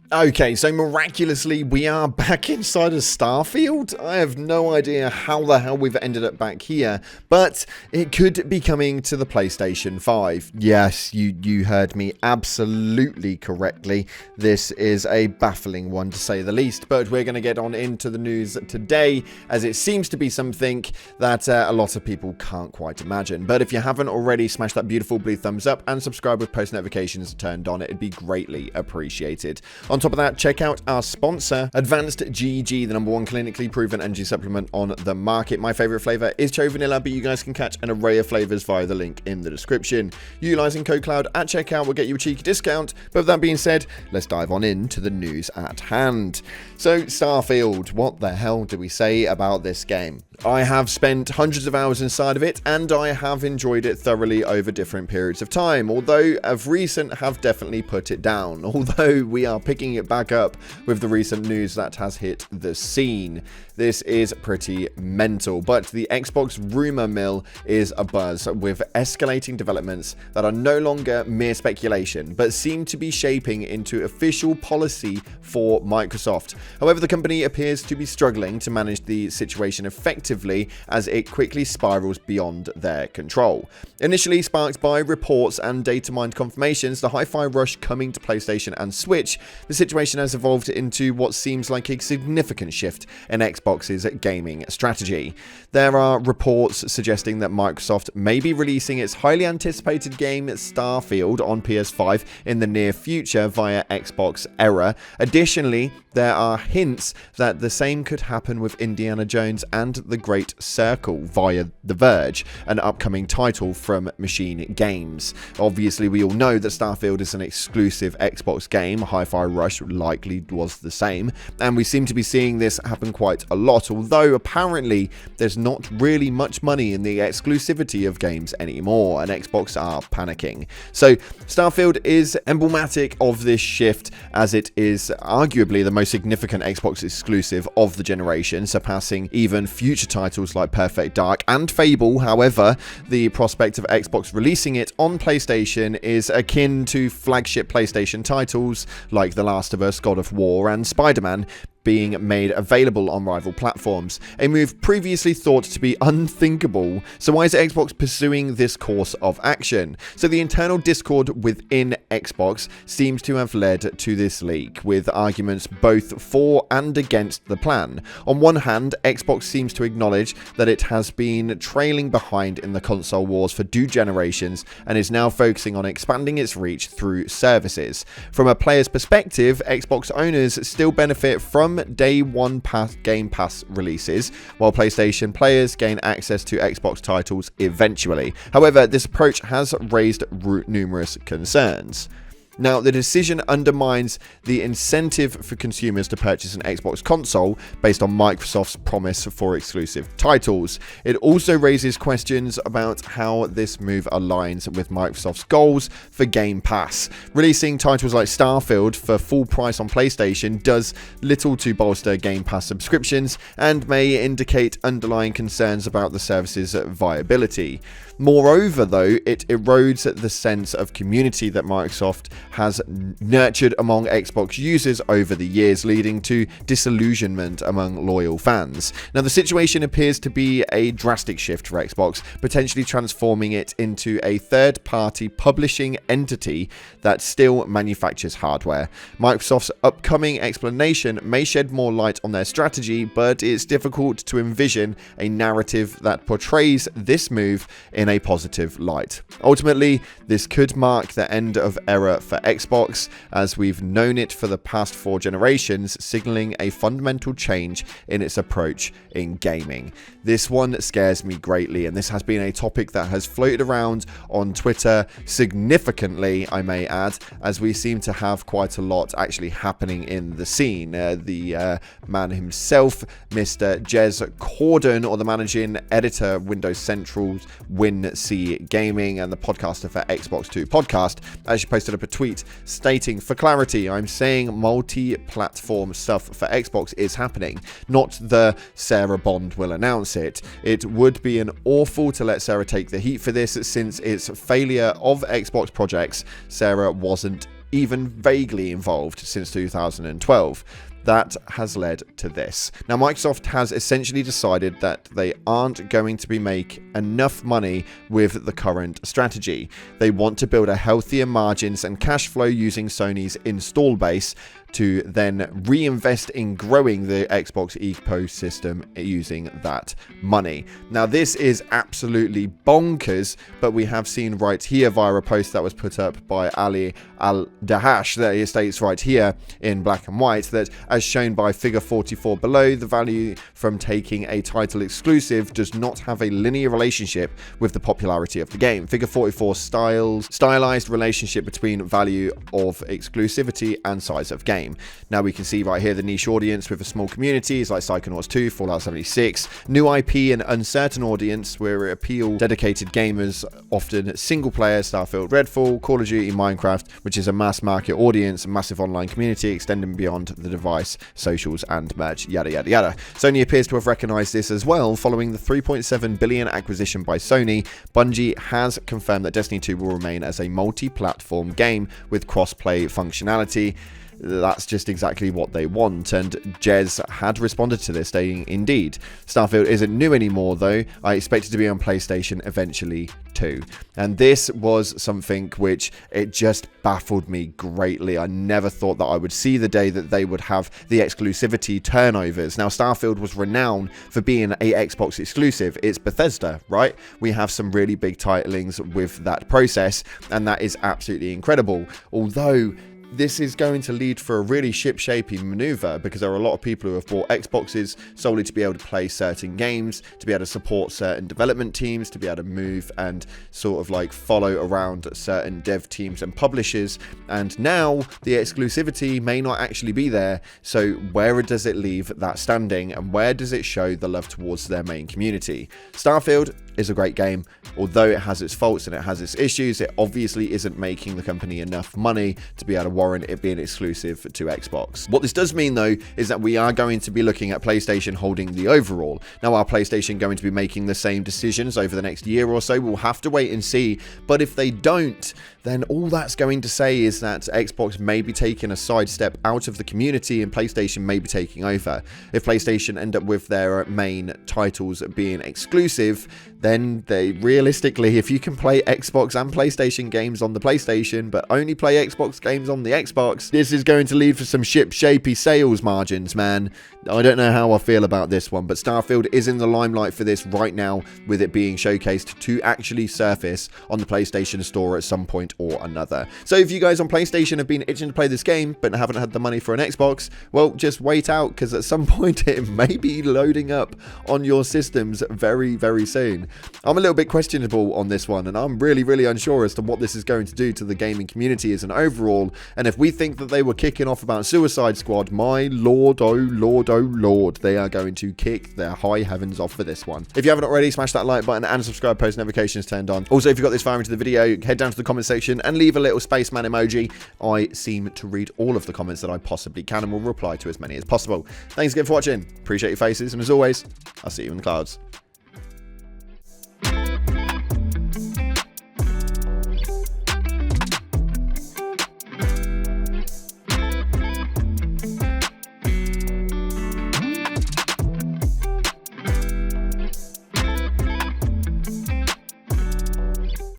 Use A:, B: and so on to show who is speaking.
A: Okay, so miraculously we are back inside of Starfield. I have no idea how the hell we've ended up back here, but it could be coming to the PlayStation 5. Yes, you heard me absolutely correctly. This is a baffling one to say the least, but we're going to get on into the news today as it seems to be something that a lot of people can't quite imagine. But if you haven't already, smash that beautiful blue thumbs up and subscribe with post notifications turned on. It'd be greatly appreciated. On top of that, check out our sponsor, Advanced GG, the #1 clinically proven energy supplement on the market. My favorite flavor is cherry vanilla, but you guys can catch an array of flavors via the link in the description. Utilizing code CLOUD at checkout will get you a cheeky discount. But with that being said, let's dive on into the news at hand. So, Starfield, what the hell do we say about this game? I have spent hundreds of hours inside of it, and I have enjoyed it thoroughly over different periods of time, although of recent have definitely put it down, although we are picking it back up with the recent news that has hit the scene. This is pretty mental, but the Xbox rumor mill is abuzz with escalating developments that are no longer mere speculation, but seem to be shaping into official policy for Microsoft. However, the company appears to be struggling to manage the situation effectively as it quickly spirals beyond their control. Initially sparked by reports and data mined confirmations, the hi-fi rush coming to PlayStation and Switch, the situation has evolved into what seems like a significant shift in Xbox's gaming strategy. There are reports suggesting that Microsoft may be releasing its highly anticipated game Starfield on PS5 in the near future via Xbox Era. Additionally, there are hints that the same could happen with Indiana Jones and The Great Circle via The Verge, an upcoming title from Machine Games. Obviously, we all know that Starfield is an exclusive Xbox game. Hi-Fi Rush likely was the same, and we seem to be seeing this happen quite a lot, although apparently there's not really much money in the exclusivity of games anymore, and Xbox are panicking. So Starfield is emblematic of this shift, as it is arguably the most significant Xbox exclusive of the generation, surpassing even future titles like Perfect Dark and Fable. However, the prospect of Xbox releasing it on PlayStation is akin to flagship PlayStation titles like The Last of Us, God of War, and Spider-Man being made available on rival platforms, a move previously thought to be unthinkable. So why is Xbox pursuing this course of action? So the internal discord within Xbox seems to have led to this leak, with arguments both for and against the plan. On one hand, Xbox seems to acknowledge that it has been trailing behind in the console wars for 2 generations and is now focusing on expanding its reach through services. From a player's perspective, Xbox owners still benefit from day one Game Pass releases, while PlayStation players gain access to Xbox titles eventually. However, this approach has raised numerous concerns. Now, the decision undermines the incentive for consumers to purchase an Xbox console based on Microsoft's promise for exclusive titles. It also raises questions about how this move aligns with Microsoft's goals for Game Pass. Releasing titles like Starfield for full price on PlayStation does little to bolster Game Pass subscriptions and may indicate underlying concerns about the service's viability. Moreover, though, it erodes the sense of community that Microsoft has nurtured among Xbox users over the years, leading to disillusionment among loyal fans. Now, the situation appears to be a drastic shift for Xbox, potentially transforming it into a third-party publishing entity that still manufactures hardware. Microsoft's upcoming explanation may shed more light on their strategy, but it's difficult to envision a narrative that portrays this move in a positive light. Ultimately, this could mark the end of era for Xbox, as we've known it for the past 4 generations, signaling a fundamental change in its approach in gaming. This one scares me greatly, and this has been a topic that has floated around on Twitter significantly, I may add, as we seem to have quite a lot actually happening in the scene. The man himself, Mr. Jez Corden, or the managing editor, Windows Central's C Gaming, and the podcaster for Xbox 2 Podcast, actually posted up a tweet stating, "For clarity, I'm saying multi-platform stuff for Xbox is happening, not the Sarah Bond will announce it. It would be an awful to let Sarah take the heat for this, since its failure of Xbox projects, Sarah wasn't even vaguely involved since 2012. That has led to this. Now, Microsoft has essentially decided that they aren't going to be make enough money with the current strategy. They want to build a healthier margins and cash flow using Sony's install base to then reinvest in growing the Xbox ecosystem using that money. Now, this is absolutely bonkers, but we have seen right here via a post that was put up by Ali Al-Dahash that it states right here in black and white that, as shown by figure 44 below, the value from taking a title exclusive does not have a linear relationship with the popularity of the game. Figure 44 stylized relationship between value of exclusivity and size of game. Now we can see right here the niche audience with a small communities like Psychonauts 2, Fallout 76, new IP and uncertain audience where it appeal dedicated gamers, often single player, Starfield, Redfall, Call of Duty, Minecraft, which is a mass market audience, a massive online community extending beyond the device, socials and merch, yada yada yada. Sony appears to have recognized this as well. Following the 3.7 billion acquisition by Sony, Bungie has confirmed that Destiny 2 will remain as a multi-platform game with cross-play functionality. That's just exactly what they want, and Jez had responded to this, saying, indeed, Starfield isn't new anymore though, I expect it to be on PlayStation eventually too. And this was something which it just baffled me greatly. I never thought that I would see the day that they would have the exclusivity turnovers. Now, Starfield was renowned for being a Xbox exclusive. It's Bethesda, right? We have some really big titlings with that process, and that is absolutely incredible. Although this is going to lead for a really ship-shaping maneuver, because there are a lot of people who have bought Xboxes solely to be able to play certain games, to be able to support certain development teams, to be able to move and sort of like follow around certain dev teams and publishers. And now the exclusivity may not actually be there. So where does it leave that standing, and where does it show the love towards their main community? Starfield is a great game. Although it has its faults and it has its issues, it obviously isn't making the company enough money to be able to warrant it being exclusive to Xbox. What this does mean though is that we are going to be looking at PlayStation holding the overall. Now, are PlayStation going to be making the same decisions over the next year or so? We'll have to wait and see. But if they don't, then all that's going to say is that Xbox may be taking a sidestep out of the community and PlayStation may be taking over. If PlayStation end up with their main titles being exclusive, then they realistically, if you can play Xbox and PlayStation games on the PlayStation, but only play Xbox games on the Xbox, this is going to lead for some ship-shapey sales margins, man. I don't know how I feel about this one, but Starfield is in the limelight for this right now, with it being showcased to actually surface on the PlayStation Store at some point or another. So if you guys on PlayStation have been itching to play this game, but haven't had the money for an Xbox, well, just wait out, because at some point it may be loading up on your systems very, very soon. I'm a little bit questionable on this one, and I'm really, really unsure as to what this is going to do to the gaming community as an overall. And if we think that they were kicking off about Suicide Squad, my lord, oh lord, oh lord, they are going to kick their high heavens off for this one. If you haven't already, smash that like button and subscribe, post notifications turned on. Also, if you got this far into the video, head down to the comment section and leave a little spaceman emoji. I seem to read all of the comments that I possibly can and will reply to as many as possible. Thanks again for watching. Appreciate your faces, and as always, I'll see you in the clouds.